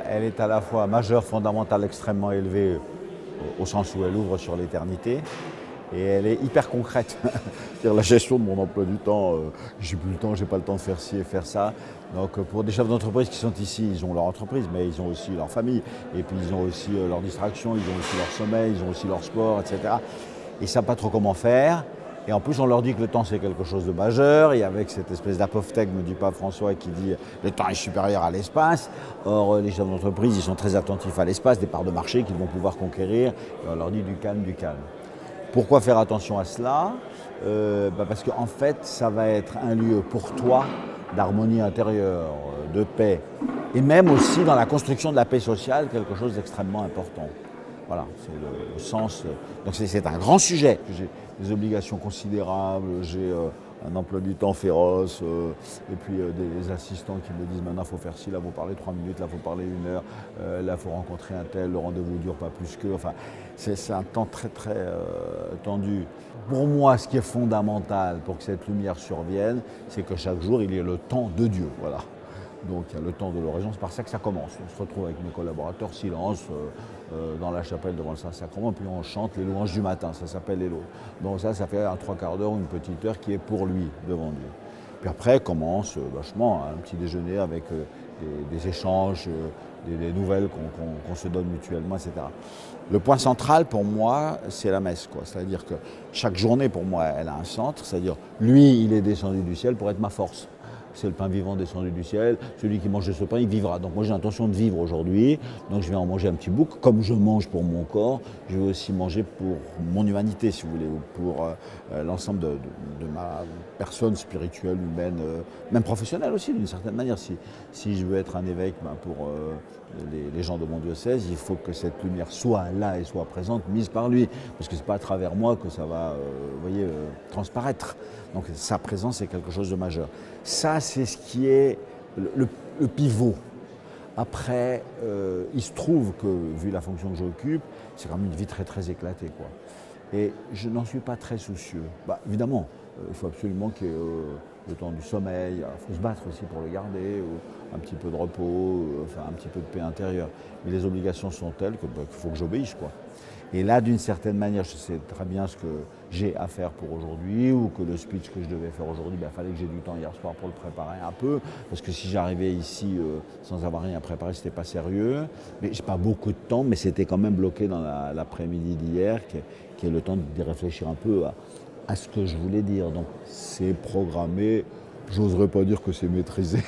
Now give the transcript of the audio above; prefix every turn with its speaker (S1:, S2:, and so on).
S1: elle est à la fois majeure, fondamentale, extrêmement élevée, au sens où elle ouvre sur l'éternité, et elle est hyper concrète. C'est-à-dire la gestion de mon emploi du temps, j'ai plus le temps, j'ai pas le temps de faire ci et faire ça. Donc pour des chefs d'entreprise qui sont ici, ils ont leur entreprise, mais ils ont aussi leur famille, et puis ils ont aussi leur distraction, ils ont aussi leur sommeil, ils ont aussi leur sport, etc. Ils ne savent pas trop comment faire. Et en plus, on leur dit que le temps, c'est quelque chose de majeur. Et avec cette espèce d'apophthegme du pape François qui dit le temps est supérieur à l'espace. Or, les chefs d'entreprise, ils sont très attentifs à l'espace, des parts de marché qu'ils vont pouvoir conquérir. Et on leur dit du calme, du calme. Pourquoi faire attention à cela? Parce qu'en fait, ça va être un lieu pour toi d'harmonie intérieure, de paix. Et même aussi dans la construction de la paix sociale, quelque chose d'extrêmement important. Voilà, c'est le sens. Donc c'est un grand sujet. J'ai des obligations considérables, j'ai un emploi du temps féroce, et puis des assistants qui me disent maintenant il faut faire ci, là il faut parler 3 minutes, là il faut parler 1 heure, là il faut rencontrer un tel, le rendez-vous ne dure pas plus que. Enfin, c'est un temps très très tendu. Pour moi, ce qui est fondamental pour que cette lumière survienne, c'est que chaque jour il y ait le temps de Dieu. Voilà. Donc il y a le temps de l'oraison, c'est par ça que ça commence. On se retrouve avec mes collaborateurs, silence, dans la chapelle devant le Saint-Sacrement, puis on chante les louanges du matin, ça s'appelle les louanges. Donc ça fait un 3/4 d'heure, une petite heure qui est pour lui, devant Dieu. Puis après commence vachement un petit déjeuner avec des échanges, des nouvelles qu'on se donne mutuellement, etc. Le point central pour moi, c'est la messe, quoi. C'est-à-dire que chaque journée pour moi, elle a un centre, c'est-à-dire lui, il est descendu du ciel pour être ma force. C'est le pain vivant descendu du ciel. Celui qui mange de ce pain, il vivra. Donc moi j'ai l'intention de vivre aujourd'hui. Donc je vais en manger un petit bout. Comme je mange pour mon corps, je vais aussi manger pour mon humanité, si vous voulez, ou pour l'ensemble de ma personne spirituelle, humaine, même professionnelle aussi, d'une certaine manière. Si je veux être un évêque pour les gens de mon diocèse, il faut que cette lumière soit là et soit présente, mise par lui. Parce que ce n'est pas à travers moi que ça va, transparaître. Donc sa présence est quelque chose de majeur. Ça, c'est ce qui est le pivot. Après, il se trouve que, vu la fonction que j'occupe, c'est quand même une vie très très éclatée, quoi. Et je n'en suis pas très soucieux. Évidemment, il faut absolument qu'il y ait le temps du sommeil, il faut se battre aussi pour le garder, un petit peu de repos, un petit peu de paix intérieure. Mais les obligations sont telles qu'il faut que j'obéisse, quoi. Et là, d'une certaine manière, je sais très bien ce que j'ai à faire pour aujourd'hui, ou que le speech que je devais faire aujourd'hui, il fallait que j'ai du temps hier soir pour le préparer un peu, parce que si j'arrivais ici sans avoir rien à préparer, c'était pas sérieux. Mais j'ai pas beaucoup de temps, mais c'était quand même bloqué dans l'après-midi d'hier, qui est le temps d'y réfléchir un peu à ce que je voulais dire. Donc c'est programmé, j'oserais pas dire que c'est maîtrisé.